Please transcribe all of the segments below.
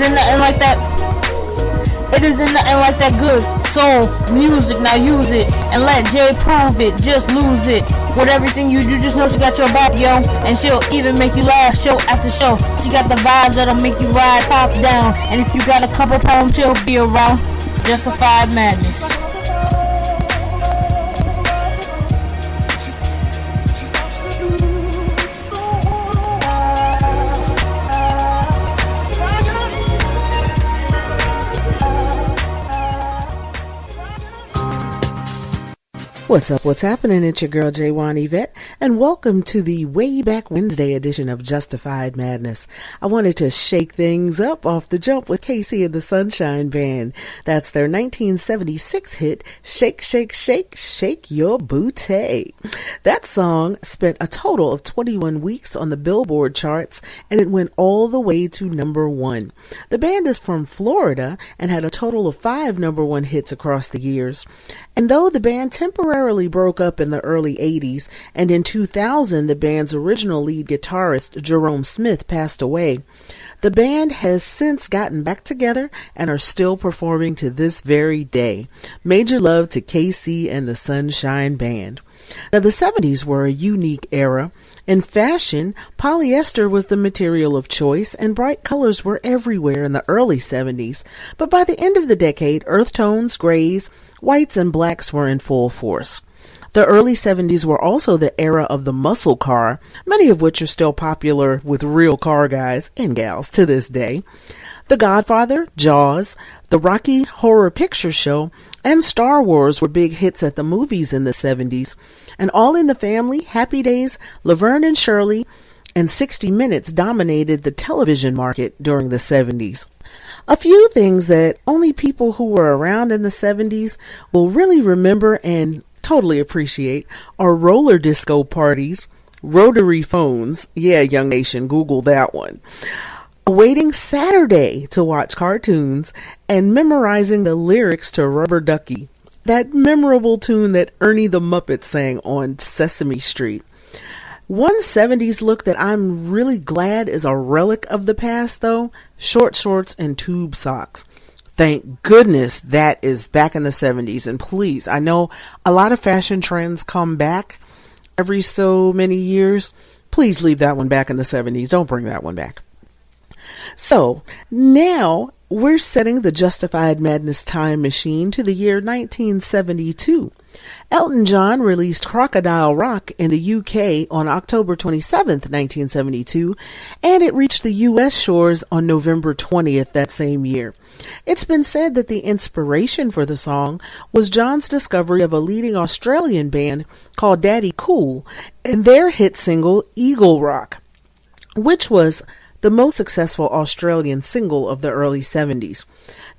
isn't nothing like that. It isn't nothing like that good soul music. Now use it and let Jay prove it. Just lose it. With everything you do, just know she got your back, yo. And she'll even make you laugh show after show. She got the vibes that'll make you ride top down. And if you got a couple pounds, she'll be around. Justified Madness. What's up? What's happening? It's your girl, J1 Yvette, and welcome to the Way Back Wednesday edition of Justified Madness. I wanted to shake things up off the jump with Casey and the Sunshine Band. That's their 1976 hit, Shake, Shake, Shake, Shake Your Booty. That song spent a total of 21 weeks on the Billboard charts, and it went all the way to number 1. The band is from Florida and had a total of 5 number 1 hits across the years. And though the band temporarily broke up in the early 80s, and in 2000 the band's original lead guitarist Jerome Smith passed away, the band has since gotten back together and are still performing to this very day. Major love to KC and the Sunshine Band. Now, the 70s were a unique era. In fashion, polyester was the material of choice, and bright colors were everywhere in the early 70s. But by the end of the decade, earth tones, grays, whites, and blacks were in full force. The early 70s were also the era of the muscle car, many of which are still popular with real car guys and gals to this day. The Godfather, Jaws, the Rocky Horror Picture Show, and Star Wars were big hits at the movies in the 70s. And All in the Family, Happy Days, Laverne and Shirley, and 60 Minutes dominated the television market during the 70s. A few things that only people who were around in the 70s will really remember and totally appreciate are roller disco parties, rotary phones. Yeah, young nation, Google that one. Waiting Saturday to watch cartoons, and memorizing the lyrics to Rubber Ducky, that memorable tune that Ernie the Muppet sang on Sesame Street. One 70s look that I'm really glad is a relic of the past, though, short shorts and tube socks. Thank goodness that is back in the 70s. And please, I know a lot of fashion trends come back every so many years. Please leave that one back in the 70s. Don't bring that one back. So now we're setting the Justified Madness time machine to the year 1972. Elton John released Crocodile Rock in the UK on October 27th, 1972, and it reached the US shores on November 20th that same year. It's been said that the inspiration for the song was John's discovery of a leading Australian band called Daddy Cool and their hit single Eagle Rock, which was the most successful Australian single of the early 70s.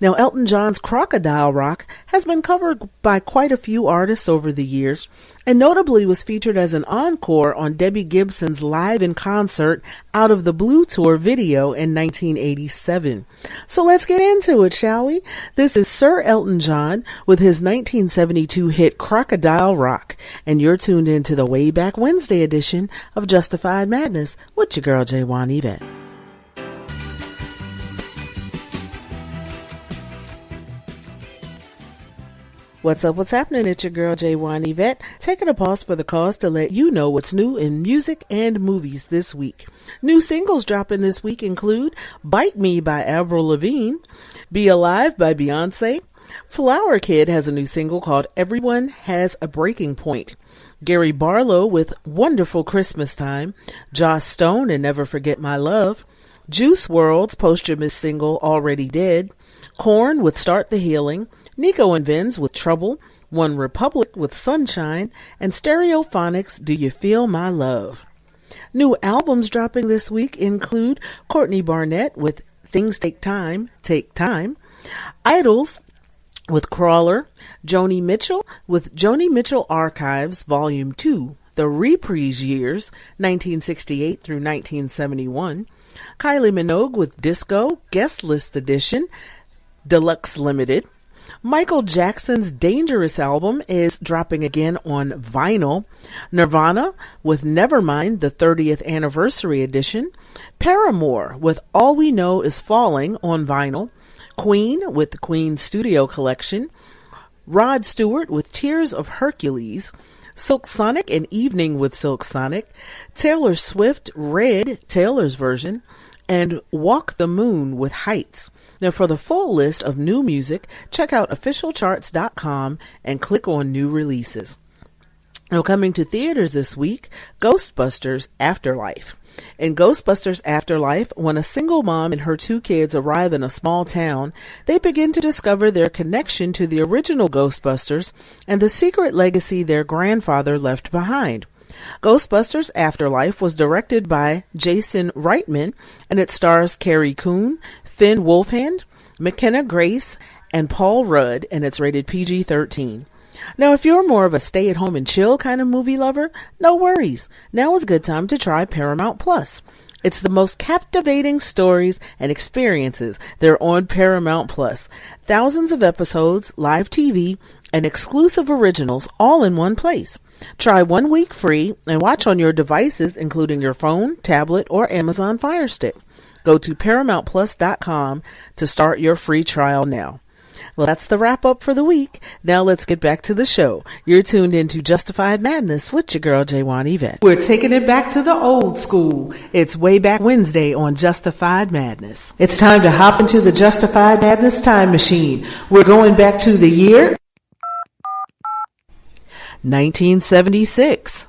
Now, Elton John's Crocodile Rock has been covered by quite a few artists over the years, and notably was featured as an encore on Debbie Gibson's Live in Concert Out of the Blue Tour video in 1987. So let's get into it, shall we? This is Sir Elton John with his 1972 hit Crocodile Rock, and you're tuned into the Way Back Wednesday edition of Justified Madness with your girl, J1 Yvette. What's up? What's happening? It's your girl, J1 Yvette, taking a pause for the cause to let you know what's new in music and movies this week. New singles dropping this week include Bite Me by Avril Lavigne, Be Alive by Beyonce, Flower Kid has a new single called Everyone Has a Breaking Point, Gary Barlow with Wonderful Christmas Time, Joss Stone and Never Forget My Love, Juice WRLD's posthumous single Already Dead, Korn with Start the Healing, Nico and Vinz with Trouble, One Republic with Sunshine, and Stereophonics' Do You Feel My Love. New albums dropping this week include Courtney Barnett with Things Take Time, Idols with Crawler, Joni Mitchell with Joni Mitchell Archives Volume 2, The Reprise Years, 1968 through 1971, Kylie Minogue with Disco, Guest List Edition, Deluxe Limited, Michael Jackson's Dangerous album is dropping again on vinyl. Nirvana with Nevermind, the 30th anniversary edition. Paramore with All We Know Is Falling on vinyl. Queen with the Queen Studio Collection. Rod Stewart with Tears of Hercules. Silk Sonic, An Evening with Silk Sonic. Taylor Swift, Red, Taylor's version. And Walk the Moon with Heights. Now, for the full list of new music, check out officialcharts.com and click on new releases. Now, coming to theaters this week, Ghostbusters Afterlife. In Ghostbusters Afterlife, when a single mom and her 2 kids arrive in a small town, they begin to discover their connection to the original Ghostbusters and the secret legacy their grandfather left behind. Ghostbusters Afterlife was directed by Jason Reitman, and it stars Carrie Coon, Finn Wolfhard, McKenna Grace, and Paul Rudd, and it's rated PG-13. Now, if you're more of a stay-at-home and chill kind of movie lover, no worries. Now is a good time to try Paramount Plus. It's the most captivating stories and experiences. They're on Paramount Plus. Thousands of episodes, live TV, and exclusive originals all in one place. Try 1 week free and watch on your devices, including your phone, tablet, or Amazon Fire Stick. Go to ParamountPlus.com to start your free trial now. Well, that's the wrap up for the week. Now let's get back to the show. You're tuned into Justified Madness with your girl, Jaywan Yvette. We're taking it back to the old school. It's Way Back Wednesday on Justified Madness. It's time to hop into the Justified Madness time machine. We're going back to the year 1976.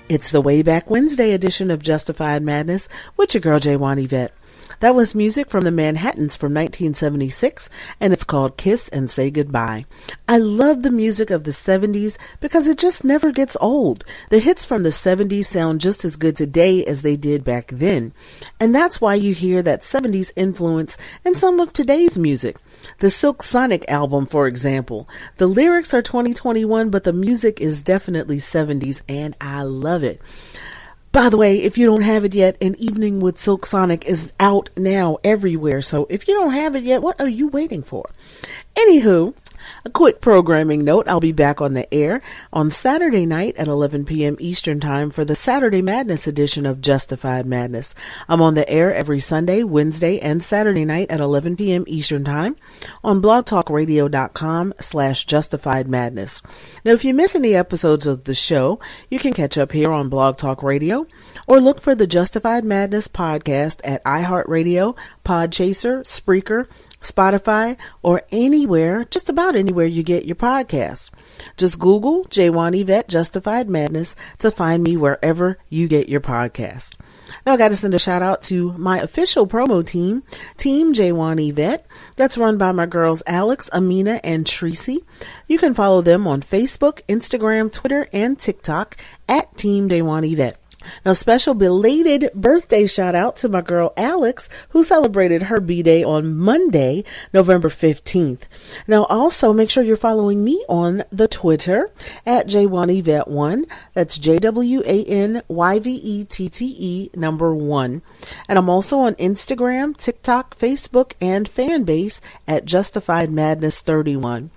It's the Way Back Wednesday edition of Justified Madness with your girl, Jaywan Yvette. That was music from the Manhattans from 1976, and it's called Kiss and Say Goodbye. I love the music of the 70s because it just never gets old. The hits from the 70s sound just as good today as they did back then. And that's why you hear that 70s influence in some of today's music. The Silk Sonic album, for example. The lyrics are 2021, but the music is definitely 70s, and I love it. By the way, if you don't have it yet, An Evening with Silk Sonic is out now everywhere. So if you don't have it yet, what are you waiting for? Anywho, a quick programming note. I'll be back on the air on Saturday night at 11 p.m. Eastern Time for the Saturday Madness edition of Justified Madness. I'm on the air every Sunday, Wednesday, and Saturday night at 11 p.m. Eastern Time on blogtalkradio.com/Justified Madness. Now, if you miss any episodes of the show, you can catch up here on Blog Talk Radio or look for the Justified Madness podcast at iHeartRadio, Podchaser, Spreaker, Spotify, or anywhere, just about anywhere you get your podcasts. Just Google Jaywan Yvette Justified Madness to find me wherever you get your podcast. Now I got to send a shout out to my official promo team, Team Jaywan Yvette. That's run by my girls Alex, Amina, and Tracy. You can follow them on Facebook, Instagram, Twitter, and TikTok at Team Jaywan Yvette. Now, special belated birthday shout out to my girl Alex, who celebrated her B-Day on Monday, November 15th. Now, also make sure you're following me on the Twitter at JaywanYvette1. That's JWANYVETTE1. And I'm also on Instagram, TikTok, Facebook, and Fanbase at Justified Madness 31.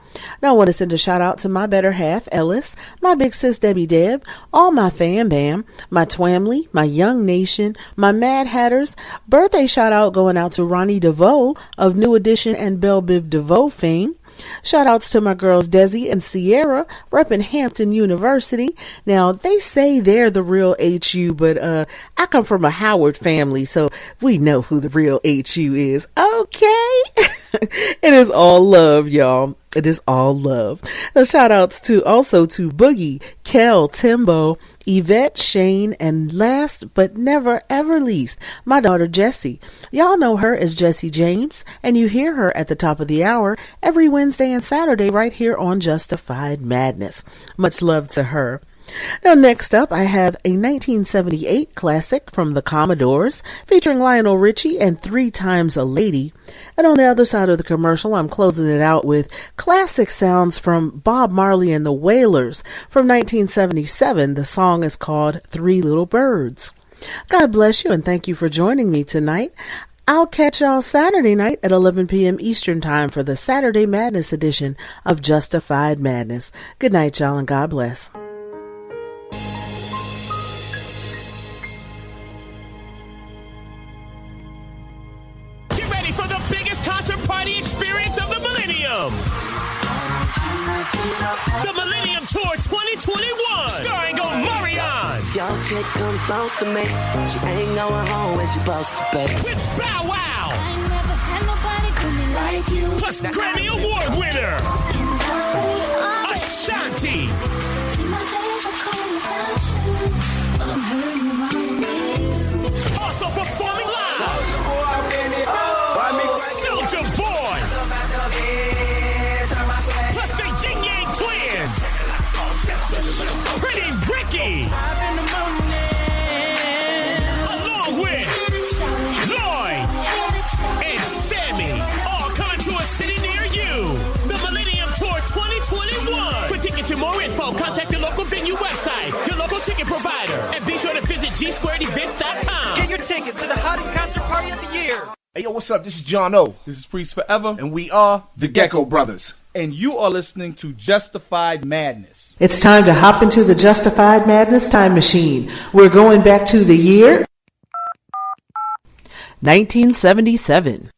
Now I want to send a shout out to my better half, Ellis, my big sis, Debbie Deb, all my fam bam, my Twamley, my Young Nation, my Mad Hatters. Birthday shout out going out to Ronnie DeVoe of New Edition and Belle Biv DeVoe fame. Shout outs to my girls Desi and Sierra, repping Hampton University. Now, they say they're the real HU, but I come from a Howard family, so we know who the real HU is. Okay. It is all love, y'all. It is all love. Now, shout outs also to Boogie, Kel, Timbo, Yvette, Shane, and last but never ever least, my daughter Jessie. Y'all know her as Jessie James, and you hear her at the top of the hour every Wednesday and Saturday right here on Justified Madness. Much love to her. Now, next up, I have a 1978 classic from the Commodores featuring Lionel Richie and 3 Times a Lady. And on the other side of the commercial, I'm closing it out with classic sounds from Bob Marley and the Wailers from 1977. The song is called 3 Little Birds. God bless you and thank you for joining me tonight. I'll catch y'all Saturday night at 11 p.m. Eastern Time for the Saturday Madness edition of Justified Madness. Good night, y'all, and God bless. Get ready for the biggest concert party experience of the millennium. The Millennium Tour 2021, starring Omarion. Your chick come close to me. She ain't going home when she supposed to be. With Bow Wow. I ain't never had nobody do me like you. Plus Grammy Award winner Ashanti. See, my days are cold without you, but I'm hurting around me. Also performing live, Soulja Boy. Plus the Yin Yang Twins, Pretty Ricky, along with Lloyd and Sammy, all coming to a city near you. The Millennium Tour 2021. For tickets and more info, contact your local venue website, your local ticket provider, and be sure to visit gsquaredevents.com. Get your tickets to the hottest concert party of the year. Hey, yo, what's up? This is John O. This is Priest Forever, And we are the Gecko Brothers. And you are listening to Justified Madness. It's time to hop into the Justified Madness time machine. We're going back to the year 1977.